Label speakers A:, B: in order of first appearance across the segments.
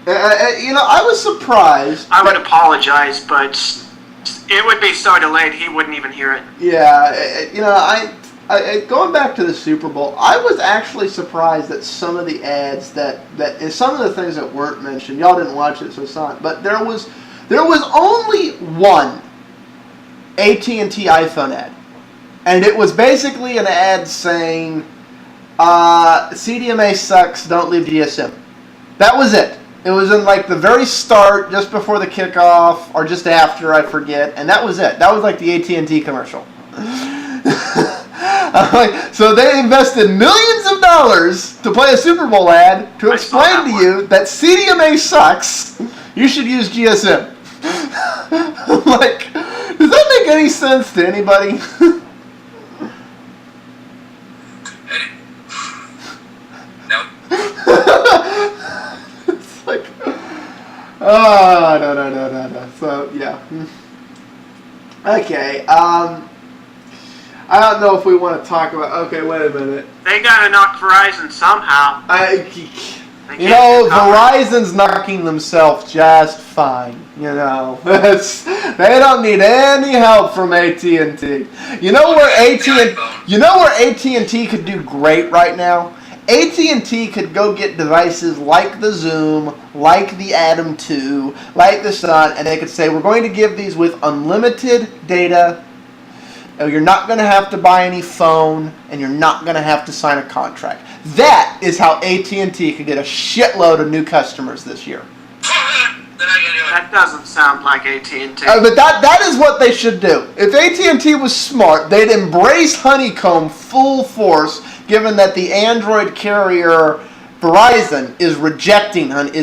A: I was surprised.
B: I would apologize, but it would be so delayed he wouldn't even hear it.
A: Yeah, going back to the Super Bowl, I was actually surprised that some of the ads that some of the things that weren't mentioned. Y'all didn't watch it, so it's not. But there was only one AT&T iPhone ad, and it was basically an ad saying, "CDMA sucks. Don't leave GSM." That was it. It was in like the very start, just before the kickoff, or just after, I forget, and that was it. That was like the AT&T commercial. So they invested millions of dollars to play a Super Bowl ad to explain to you that CDMA sucks. You should use GSM. Like, does that make any sense to anybody?
C: No.
A: It's like, oh, no. So, yeah. Okay, I don't know if we want to talk about... Okay, wait a minute.
B: They gotta knock Verizon somehow.
A: Verizon's knocking themselves just fine. They don't need any help from AT&T. You know where AT&T could do great right now? AT&T could go get devices like the Zoom, like the Atom 2, like the Sun, and they could say, we're going to give these with unlimited data. You're not going to have to buy any phone, and you're not going to have to sign a contract. That is how AT&T could get a shitload of new customers this year.
B: That doesn't sound like AT&T.
A: But that is what they should do. If AT&T was smart, they'd embrace Honeycomb full force, given that the Android carrier Verizon is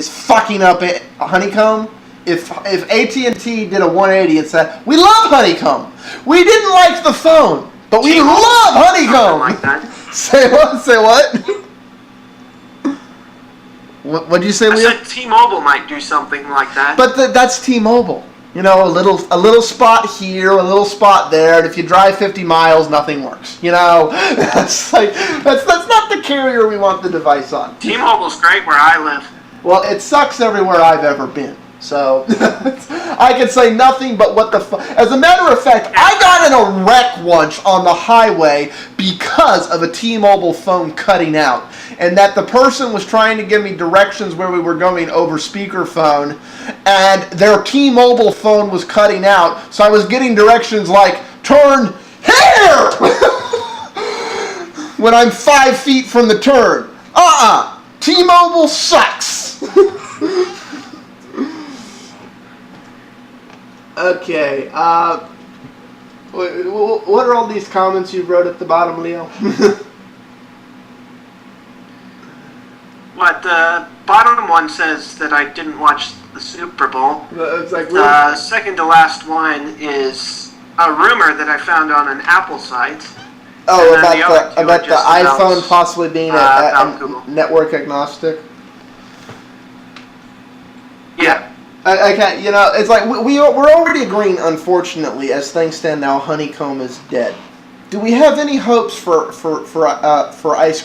A: fucking up Honeycomb. If AT&T did a 180 and said, we love Honeycomb. We didn't like the phone, but we love Honeycomb.
B: Like that.
A: Say what? What'd you say, Leo?
B: I said T-Mobile might do something like that.
A: But that's T-Mobile. A little spot here, a little spot there, and if you drive 50 miles, nothing works. That's not the carrier we want the device on.
B: T-Mobile's great where I live.
A: Well, it sucks everywhere I've ever been. So, I can say nothing but what the fuck. As a matter of fact, I got in a wreck once on the highway because of a T-Mobile phone cutting out. And that the person was trying to give me directions where we were going over speakerphone, and their T-Mobile phone was cutting out. So I was getting directions like, turn here! When I'm 5 feet from the turn. T-Mobile sucks! Okay, what are all these comments you wrote at the bottom, Leo?
B: What, the bottom one says that I didn't watch the Super Bowl.
A: It's like,
B: the second to last one is a rumor that I found on an Apple site.
A: Oh, about the iPhone possibly being a network agnostic?
B: Yeah.
A: I can't, it's like we're already agreeing, unfortunately, as things stand now, Honeycomb is dead. Do we have any hopes for ice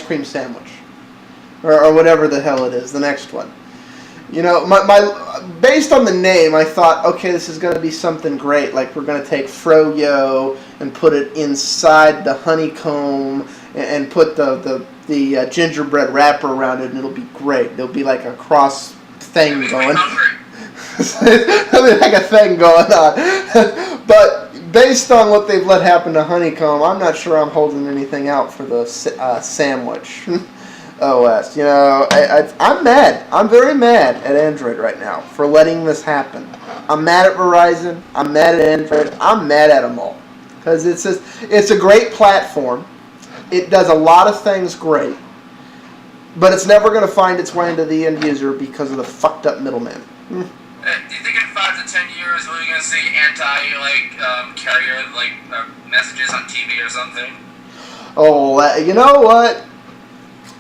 A: cream sandwich, or whatever the hell it is, the next one? Based on the name, I thought, okay, this is going to be something great. Like we're going to take Froyo and put it inside the Honeycomb and put the gingerbread wrapper around it, and it'll be great. It'll be like a cross thing going. Like a thing going on. But based on what they've let happen to Honeycomb, I'm not sure I'm holding anything out for the sandwich OS. I'm mad. I'm very mad at Android right now for letting this happen. I'm mad at Verizon. I'm mad at Android. I'm mad at them all. Because it's a great platform. It does a lot of things great. But it's never going to find its way into the end user because of the fucked up middleman.
C: Do you think in 5 to 10 years we're going to see carrier messages on TV or something?
A: Oh, you know what?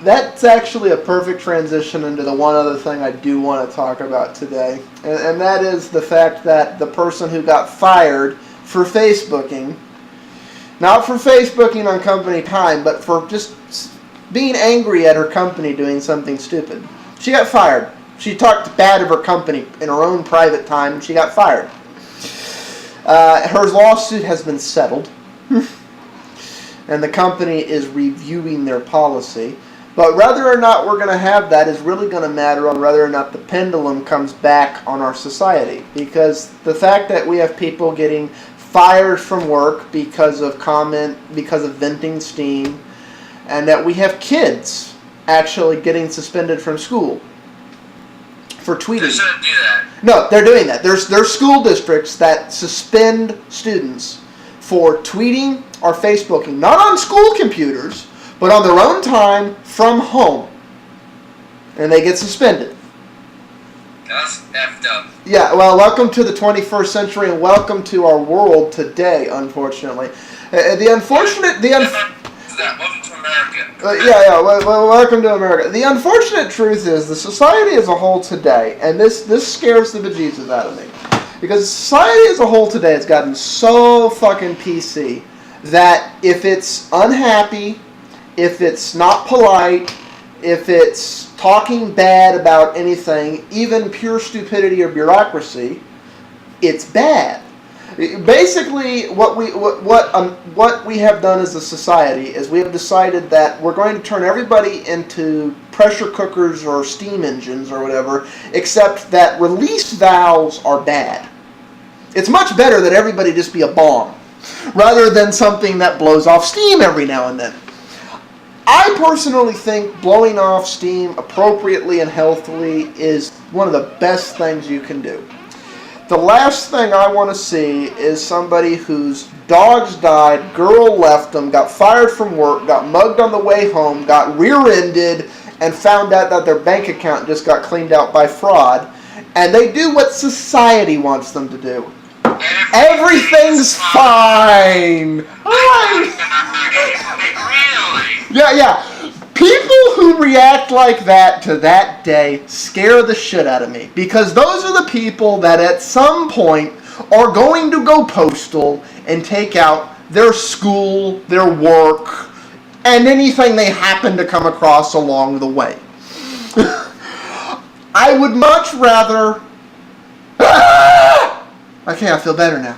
A: That's actually a perfect transition into the one other thing I do want to talk about today. And that is the fact that the person who got fired for Facebooking, not for Facebooking on company time, but for just being angry at her company doing something stupid. She got fired. She talked bad of her company in her own private time, and she got fired. Her lawsuit has been settled, and the company is reviewing their policy. But whether or not we're going to have that is really going to matter on whether or not the pendulum comes back on our society. Because the fact that we have people getting fired from work because of venting steam, and that we have kids actually getting suspended from school for tweeting.
C: They shouldn't do that.
A: No, they're doing that. There's school districts that suspend students for tweeting or Facebooking, not on school computers, but on their own time from home. And they get suspended.
C: That's effed up.
A: Yeah, well, welcome to the 21st century and welcome to our world today, unfortunately.
C: Welcome to America.
A: Welcome to America. The unfortunate truth is the society as a whole today, and this scares the bejesus out of me, because society as a whole today has gotten so fucking PC that if it's unhappy, if it's not polite, if it's talking bad about anything, even pure stupidity or bureaucracy, it's bad. Basically, what we have done as a society is we have decided that we're going to turn everybody into pressure cookers or steam engines or whatever, except that release valves are bad. It's much better that everybody just be a bomb, rather than something that blows off steam every now and then. I personally think blowing off steam appropriately and healthily is one of the best things you can do. The last thing I want to see is somebody whose dogs died, girl left them, got fired from work, got mugged on the way home, got rear-ended, and found out that their bank account just got cleaned out by fraud, and they do what society wants them to do. Everything's fine. Yeah. People who react like that to that day scare the shit out of me, because those are the people that at some point are going to go postal and take out their school, their work, and anything they happen to come across along the way. I would much rather... Okay, I feel better now.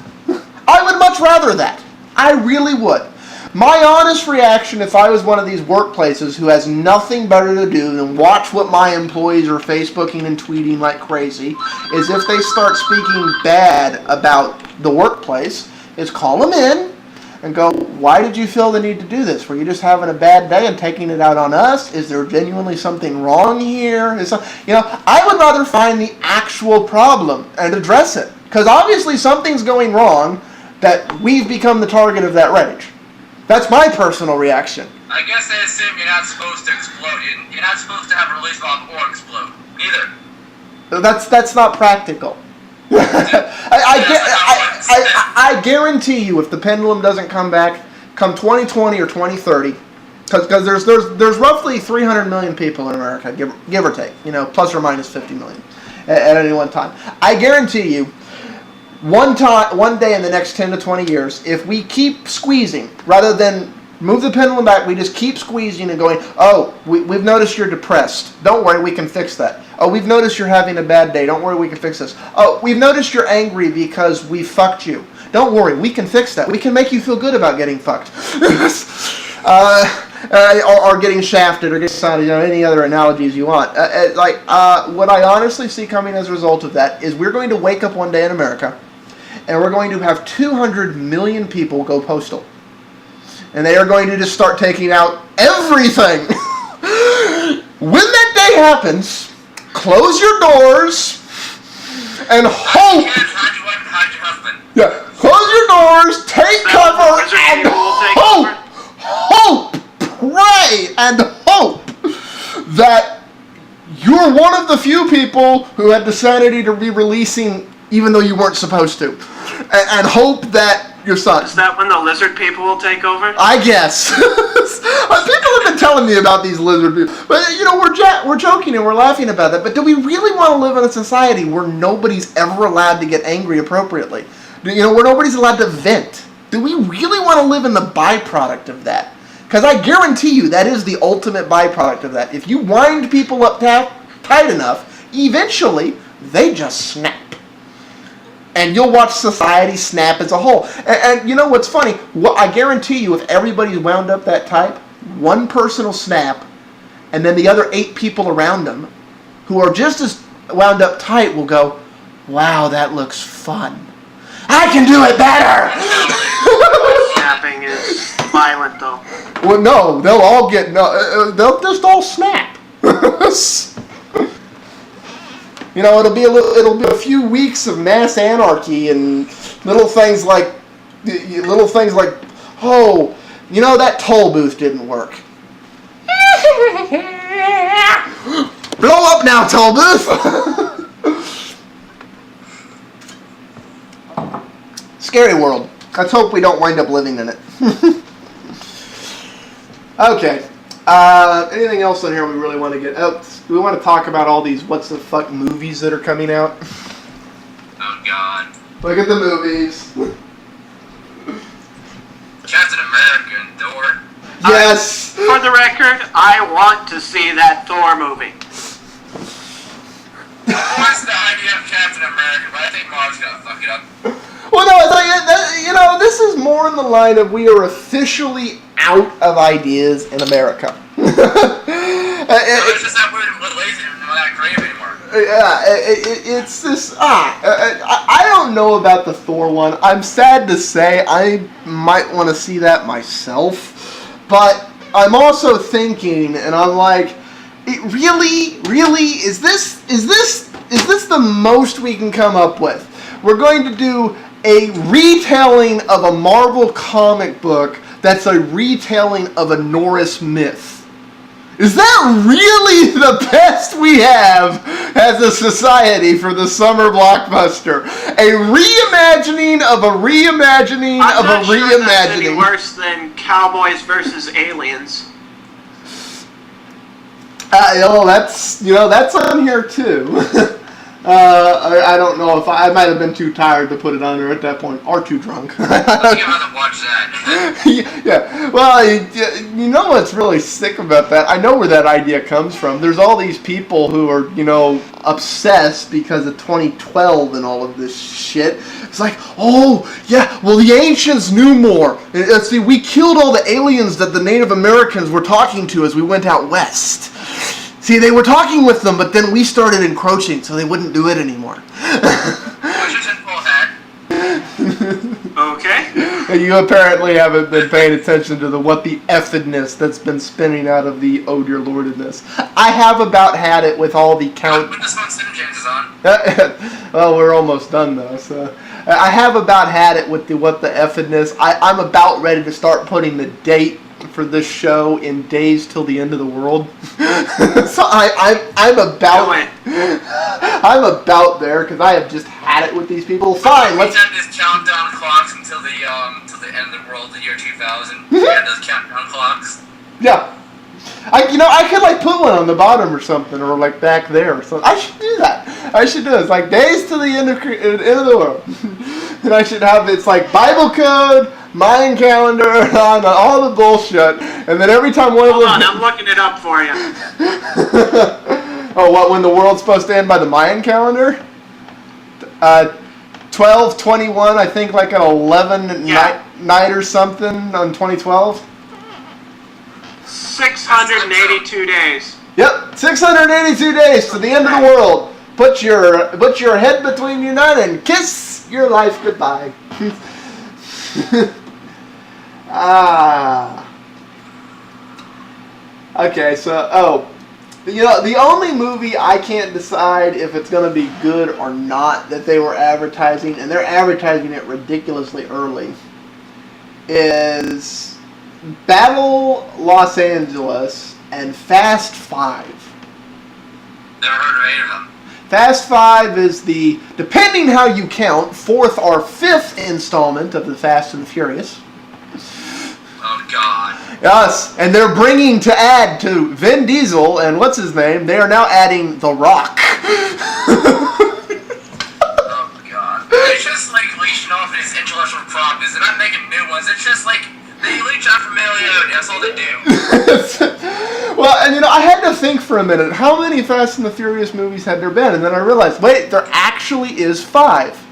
A: I would much rather that. I really would. My honest reaction, if I was one of these workplaces who has nothing better to do than watch what my employees are Facebooking and tweeting like crazy, is if they start speaking bad about the workplace, is call them in and go, why did you feel the need to do this? Were you just having a bad day and taking it out on us? Is there genuinely something wrong here? I would rather find the actual problem and address it. Because obviously something's going wrong that we've become the target of that rage. That's my personal reaction.
C: I guess they assume you're not supposed to explode. You're not supposed to have a release valve or explode. Neither.
A: That's not practical. I guarantee you, if the pendulum doesn't come back, come 2020 or 2030, because there's roughly 300 million people in America, give or take, plus or minus 50 million at any one time. I guarantee you, one day in the next 10 to 20 years, if we keep squeezing, rather than move the pendulum back, we just keep squeezing and going, oh, we've noticed you're depressed. Don't worry, we can fix that. Oh, we've noticed you're having a bad day. Don't worry, we can fix this. Oh, we've noticed you're angry because we fucked you. Don't worry, we can fix that. We can make you feel good about getting fucked. Or getting shafted, or getting any other analogies you want. What I honestly see coming as a result of that is we're going to wake up one day in America, and we're going to have 200 million people go postal. And they are going to just start taking out everything. When that day happens, close your doors and hope.
C: Hide your husband.
A: Yeah, close your doors, take cover, and hope, pray, and hope that you're one of the few people who had the sanity to be releasing even though you weren't supposed to. And hope that your son...
B: Is that when the lizard people will take over?
A: I guess. People have been telling me about these lizard people. But, we're joking and we're laughing about that. But do we really want to live in a society where nobody's ever allowed to get angry appropriately? Where nobody's allowed to vent? Do we really want to live in the byproduct of that? Because I guarantee you that is the ultimate byproduct of that. If you wind people up tight enough, eventually they just snap. And you'll watch society snap as a whole. And you know what's funny? I guarantee you, if everybody's wound up that type, one person will snap, and then the other 8 people around them, who are just as wound up tight, will go, wow, that looks fun. I can do it better!
B: Snapping is violent, though.
A: Well, no, they'll all get, they'll just all snap. You know, it'll be a few weeks of mass anarchy and little things like, oh, you know, that toll booth didn't work. Blow up now, toll booth. Scary world. Let's hope we don't wind up living in it. Okay. Anything else on here we really want to get out? We want to talk about all these what's the fuck movies that are coming out.
C: Oh God.
A: Look at the movies.
C: Captain America and Thor.
A: Yes.
B: For the record, I want to see that Thor movie.
C: What's the idea of Captain America? But I think Marvel's gonna fuck it up.
A: Well, no, it's like, you know, this is more in the line of we are officially out of ideas in America.
C: It's just that we're lazy and we're not creative anymore.
A: Yeah, it's this. I don't know about the Thor one. I'm sad to say I might want to see that myself, but I'm also thinking, and I'm like, it really is this the most we can come up with? We're going to do a retelling of a Marvel comic book that's a retelling of a Norse myth. Is that really the best we have as a society for the summer blockbuster? A reimagining of a reimagining
B: I'm
A: of
B: not
A: a
B: sure
A: reimagining.
B: that's any worse than Cowboys versus Aliens.
A: That's on here too. I don't know if I might have been too tired to put it on there at that point, or too drunk.
C: I think I'd rather watch that.
A: Yeah, well, you know what's really sick about that? I know where that idea comes from. There's all these people who are, obsessed because of 2012 and all of this shit. It's like, oh, yeah, well, the ancients knew more. See, we killed all the aliens that the Native Americans were talking to as we went out west. See, they were talking with them, but then we started encroaching, so they wouldn't do it anymore.
C: What's your tinfoil hat?
B: Okay.
A: You apparently haven't been paying attention to what the effedness that's been spinning out of the oh dear lordedness. I have about had it with all the count.
C: When this one Sim James is on.
A: Well, we're almost done though, so I have about had it with what the effedness. I'm about ready to start putting the date for this show in days till the end of the world. So I'm about there because I have just had it with these people. Fine, let's
C: have this countdown clocks until the end of the world, the year 2000. We had those countdown clocks.
A: Yeah. I could put one on the bottom or something, or back there or something. I should do that. I should do it. It's days to the end of the world. And I should have it's Bible code, Mayan calendar, on all the bullshit. And then every time one of them.
B: Hold on, I'm looking it up for you.
A: Oh, when the world's supposed to end by the Mayan calendar? 12/21, I think, an 11 night or something on 2012.
B: 682 days.
A: Yep, 682 days to the end of the world. Put your head between your nut and kiss your life goodbye. Okay, so the only movie I can't decide if it's gonna be good or not that they were advertising, and they're advertising it ridiculously early, is Battle Los Angeles and Fast 5.
C: Never heard of any of them.
A: Fast 5 is the, depending how you count, 4th or 5th installment of the Fast and the Furious.
C: Oh, God.
A: Yes, and they're bringing to add to Vin Diesel and what's his name, they are now adding The Rock.
C: Oh, God. It's just leashing off his intellectual properties. They're not making new ones. It's just They leech out from Maleo, that's all they do.
A: Well, and I had to think for a minute, how many Fast and the Furious movies had there been? And then I realized, wait, there actually is 5.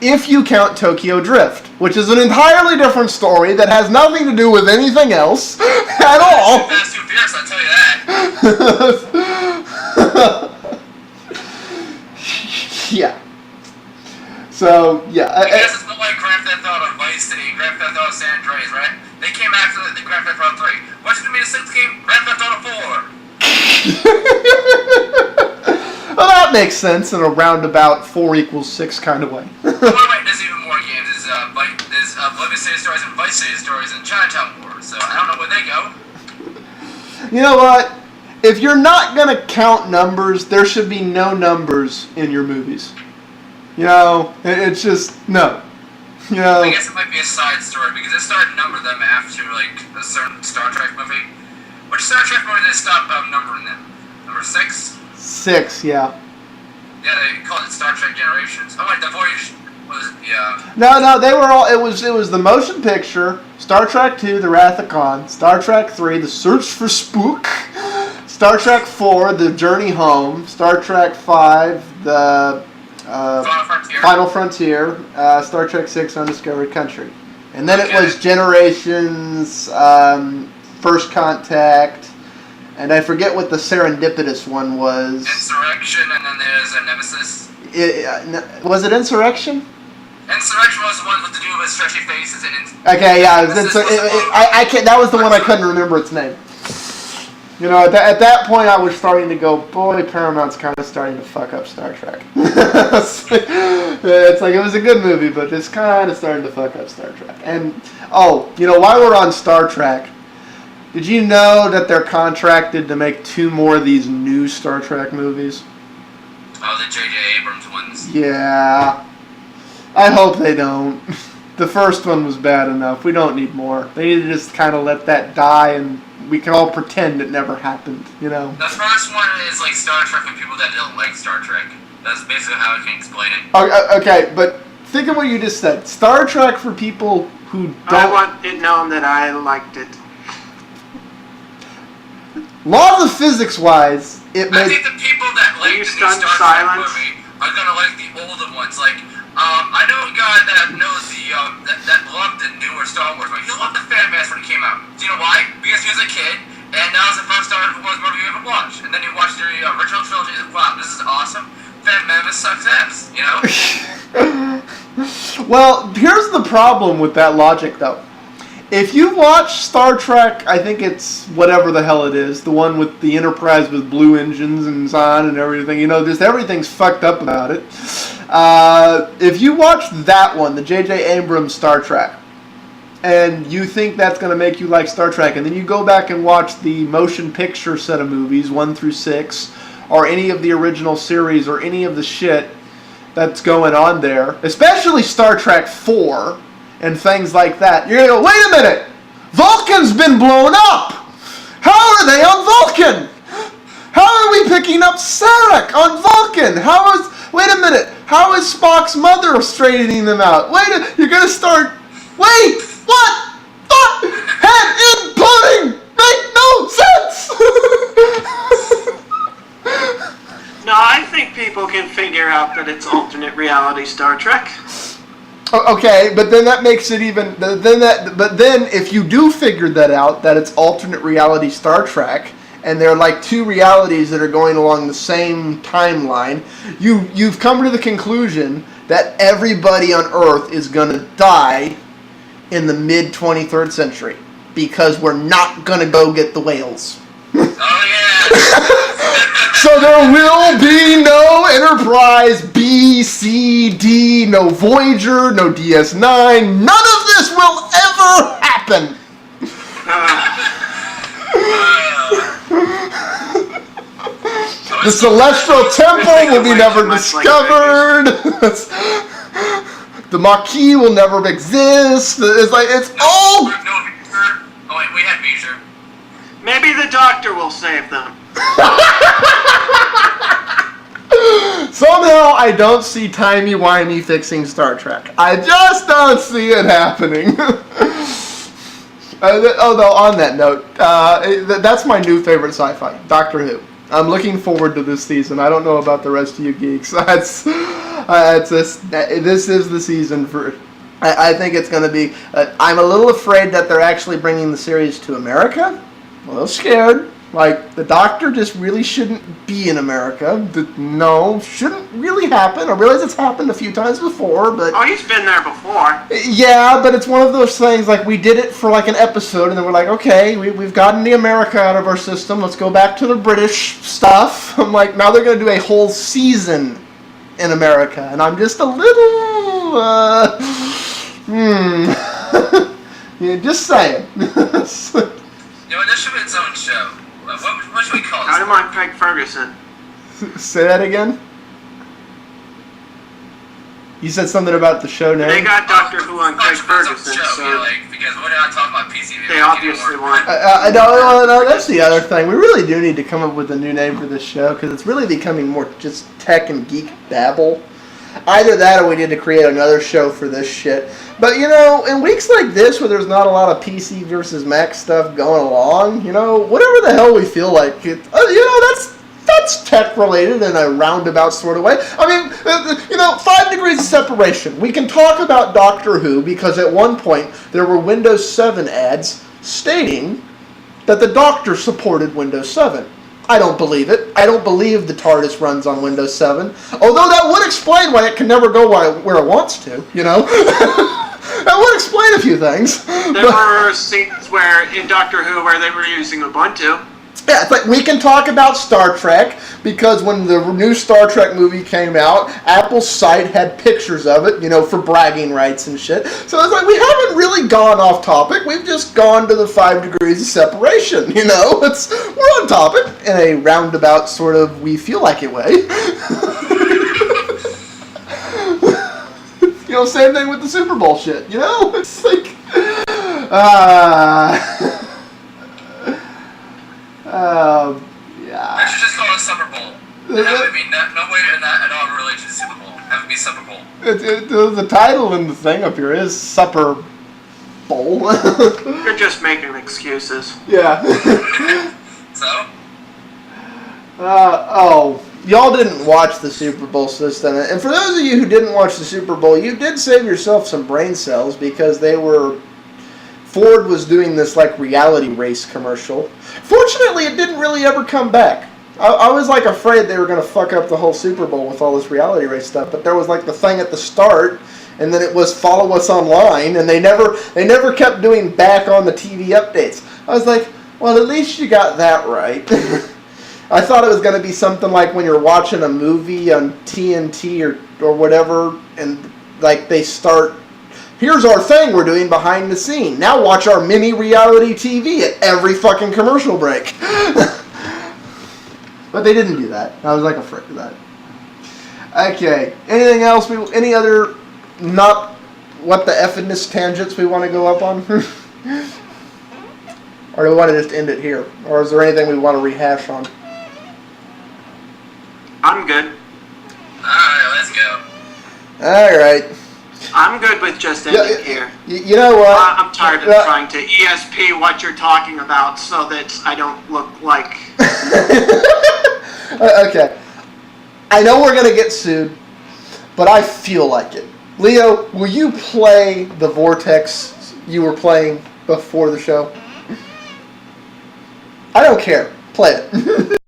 A: If you count Tokyo Drift, which is an entirely different story that has nothing to do with anything else at all.
C: Fast and Furious, I'll tell you that.
A: Yeah. So, yeah.
C: I guess it's not like Grand Theft Auto Vice City and Grand Theft Auto San Andreas, right? They came after the Grand Theft Auto 3. What's going to be the 6th game? Grand Theft Auto 4.
A: Well, that makes sense in a roundabout 4 = 6 kind of way.
C: Wait, there's even more games. There's Oblivion City Stories and Vice City Stories and Chinatown Wars, so I don't know where they go.
A: You know what? If you're not going to count numbers, there should be no numbers in your movies. It's just, no.
C: I guess it might be a side story because they started to number them after, like, a certain Star Trek movie. Which Star Trek movie did they stop numbering them? Number 6?
A: 6, yeah.
C: Yeah, they called it Star Trek Generations. Oh, wait, the Voyage was, yeah.
A: No, they were all, it was the motion picture, Star Trek 2, The Wrath of Khan, Star Trek 3, The Search for Spook, Star Trek 4, The Journey Home, Star Trek 5, The Final Frontier, Star Trek 6, Undiscovered Country. And then it was Generations, First Contact, and I forget what the serendipitous one was.
C: Insurrection, and then there's a Nemesis.
A: Was it Insurrection?
C: Insurrection was the one with the dude with stretchy faces and...
A: Okay, yeah, I can't. That was the one I couldn't remember its name. At that point, I was starting to go, boy, Paramount's kind of starting to fuck up Star Trek. It's like, it was a good movie, but it's kind of starting to fuck up Star Trek. And, while we're on Star Trek, did you know that they're contracted to make 2 more of these new Star Trek movies?
C: Oh, the J.J. Abrams ones.
A: Yeah. I hope they don't. The first one was bad enough. We don't need more. They need to just kind of let that die and we can all pretend it never happened,
C: The first one is like Star Trek for people that don't like Star Trek. That's basically how I can explain it.
A: Okay, but think of what you just said. Star Trek for people who don't...
B: I want it known that I liked it.
A: Laws of physics-wise, it
C: I
A: made...
C: think the people that like the new Star Trek movie are gonna like the older ones. Like, I know a guy that knows that loved the newer Star Wars movie. He loved the Phantom Menace when it came out. Do you know why? Because he was a kid, and that was the first Star Wars movie he ever watched. And then he watched the original trilogy, and wow, this is awesome. Phantom Menace sucks ass,
A: Well, here's the problem with that logic, though. If you watch Star Trek, I think it's whatever the hell it is, the one with the Enterprise with blue engines and on and everything, just everything's fucked up about it. If you watch that one, the J.J. Abrams Star Trek, and you think that's going to make you like Star Trek, and then you go back and watch the motion picture set of movies, 1 through 6, or any of the original series, or any of the shit that's going on there, especially Star Trek 4, and things like that, you're going to go, wait a minute! Vulcan's been blown up! How are they on Vulcan? How are we picking up Sarek on Vulcan? Wait a minute, how is Spock's mother straightening them out? You're going to start, wait, what? Head in pudding! Make no sense!
B: No, I think people can figure out that it's alternate reality Star Trek.
A: Okay, but then that makes it even. But then if you do figure that out, that it's alternate reality Star Trek, and there are like 2 realities that are going along the same timeline, you've come to the conclusion that everybody on Earth is gonna die in the mid 23rd century because we're not gonna go get the whales.
C: Oh yeah.
A: So there will be no Enterprise B, C, D, no Voyager, no DS9. None of this will ever happen. The Celestial Temple will be never discovered. The Maquis will never exist. It's all...
C: Oh wait, we had Beezer.
B: Maybe the Doctor will save them.
A: Somehow I don't see timey-wimey fixing Star Trek. I just don't see it happening. Although on that note, that's my new favorite sci-fi, Doctor Who. I'm looking forward to this season. I don't know about the rest of you geeks. This is the season for. I think it's going to be. I'm a little afraid that they're actually bringing the series to America. A little scared. Like, the Doctor just really shouldn't be in America. No, shouldn't really happen. I realize it's happened a few times before, but...
B: Oh, he's been there before.
A: Yeah, but it's one of those things, like, we did it for, like, an episode, and then we're like, okay, we've gotten the America out of our system. Let's go back to the British stuff. I'm like, now they're going to do a whole season in America, and I'm just a little, yeah, just saying.
C: This should be its own show. What should we call it?
B: Dynamite Craig Ferguson.
A: Say that again? You said something about the show name?
B: They got Doctor Who on Craig Ferguson,
C: show,
B: so...
C: because we're not talking about PC.
B: They obviously want...
A: No, that's the other thing. We really do need to come up with a new name for this show, because it's really becoming more just tech and geek babble. Either that, or we need to create another show for this shit. But, in weeks like this, where there's not a lot of PC versus Mac stuff going along, whatever the hell we feel like, that's tech-related in a roundabout sort of way. I mean, 5 degrees of separation. We can talk about Doctor Who, because at one point, there were Windows 7 ads stating that the Doctor supported Windows 7. I don't believe it. I don't believe the TARDIS runs on Windows 7. Although that would explain why it can never go where it wants to, That would explain a few things.
B: There were scenes in Doctor Who where they were using Ubuntu.
A: Yeah, it's like we can talk about Star Trek, because when the new Star Trek movie came out, Apple's site had pictures of it, for bragging rights and shit. So it's like we haven't really gone off topic. We've just gone to the 5 degrees of separation, we're on topic in a roundabout sort of we feel like it way. Same thing with the Super Bowl shit, It's like yeah.
C: I should just call it Super Bowl. That would be no way at all related to Super Bowl. Have it be Super Bowl.
A: The title in the thing up here is Supper Bowl.
B: You're just making excuses.
A: Yeah.
C: So?
A: Y'all didn't watch the Super Bowl system. And for those of you who didn't watch the Super Bowl, you did save yourself some brain cells, because Ford was doing this reality race commercial. Fortunately, it didn't really ever come back. I was afraid they were going to fuck up the whole Super Bowl with all this reality race stuff, but there was the thing at the start, and then it was follow us online, and they never kept doing back on the TV updates. I was like, well, at least you got that right. I thought it was going to be something like when you're watching a movie on TNT or whatever, and they start, here's our thing we're doing behind the scene. Now watch our mini reality TV at every fucking commercial break. But they didn't do that. I was afraid of that. Okay. Anything else? Any other not what the effedness tangents we want to go up on? Or do we want to just end it here? Or is there anything we want to rehash on?
B: I'm good.
C: Alright, let's go.
A: Alright.
B: I'm good with just ending here.
A: You know what?
B: I'm tired of trying to ESP what you're talking about so that I don't look like...
A: Okay. I know we're going to get sued, but I feel like it. Leo, will you play the Vortex you were playing before the show? I don't care. Play it.